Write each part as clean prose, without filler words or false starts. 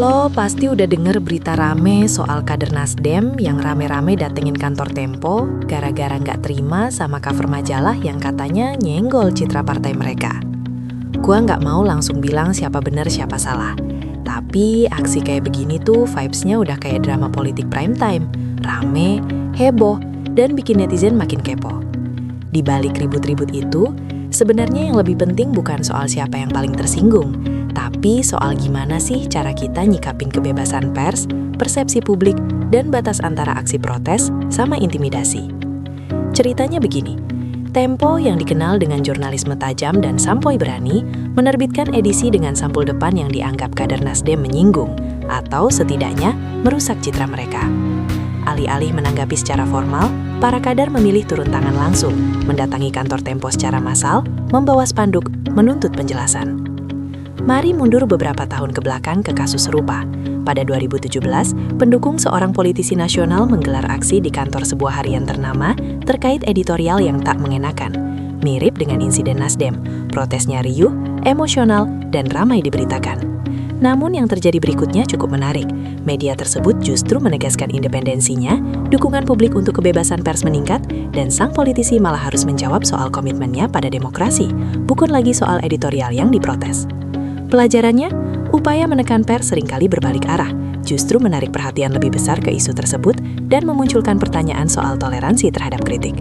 Lo pasti udah denger berita rame soal kader Nasdem yang rame-rame datengin kantor Tempo gara-gara nggak terima sama cover majalah yang katanya nyenggol citra partai mereka. Gua nggak mau langsung bilang siapa bener siapa salah. Tapi aksi kayak begini tuh vibes-nya udah kayak drama politik prime time. Rame, heboh, dan bikin netizen makin kepo. Di balik ribut-ribut itu, sebenarnya yang lebih penting bukan soal siapa yang paling tersinggung, tapi soal gimana sih cara kita nyikapin kebebasan pers, persepsi publik, dan batas antara aksi protes sama intimidasi. Ceritanya begini, Tempo yang dikenal dengan jurnalisme tajam dan sampoy berani, menerbitkan edisi dengan sampul depan yang dianggap kader Nasdem menyinggung, atau setidaknya merusak citra mereka. Alih-alih menanggapi secara formal, para kader memilih turun tangan langsung, mendatangi kantor Tempo secara massal, membawa spanduk, menuntut penjelasan. Mari mundur beberapa tahun ke belakang ke kasus serupa. Pada 2017, pendukung seorang politisi nasional menggelar aksi di kantor sebuah harian ternama terkait editorial yang tak mengenakan. Mirip dengan insiden Nasdem, protesnya riuh, emosional, dan ramai diberitakan. Namun yang terjadi berikutnya cukup menarik. Media tersebut justru menegaskan independensinya, dukungan publik untuk kebebasan pers meningkat, dan sang politisi malah harus menjawab soal komitmennya pada demokrasi, bukan lagi soal editorial yang diprotes. Pelajarannya, upaya menekan pers seringkali berbalik arah, justru menarik perhatian lebih besar ke isu tersebut dan memunculkan pertanyaan soal toleransi terhadap kritik.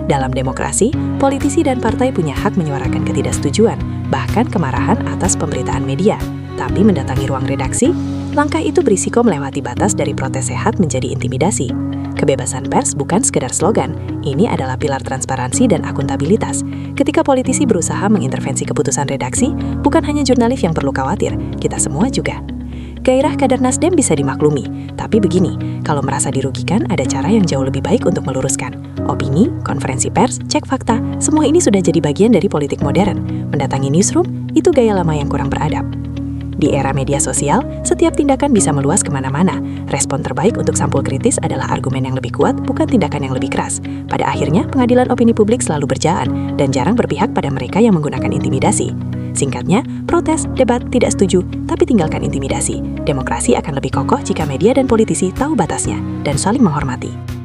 Dalam demokrasi, politisi dan partai punya hak menyuarakan ketidaksetujuan, bahkan kemarahan atas pemberitaan media. Tapi mendatangi ruang redaksi, langkah itu berisiko melewati batas dari protes sehat menjadi intimidasi. Kebebasan pers bukan sekedar slogan, ini adalah pilar transparansi dan akuntabilitas. Ketika politisi berusaha mengintervensi keputusan redaksi, bukan hanya jurnalis yang perlu khawatir, kita semua juga. Gairah kader Nasdem bisa dimaklumi, tapi begini, kalau merasa dirugikan, ada cara yang jauh lebih baik untuk meluruskan. Opini, konferensi pers, cek fakta, semua ini sudah jadi bagian dari politik modern. Mendatangi newsroom, itu gaya lama yang kurang beradab. Di era media sosial, setiap tindakan bisa meluas kemana-mana. Respon terbaik untuk sampul kritis adalah argumen yang lebih kuat, bukan tindakan yang lebih keras. Pada akhirnya, pengadilan opini publik selalu berjalan dan jarang berpihak pada mereka yang menggunakan intimidasi. Singkatnya, protes, debat, tidak setuju, tapi tinggalkan intimidasi. Demokrasi akan lebih kokoh jika media dan politisi tahu batasnya dan saling menghormati.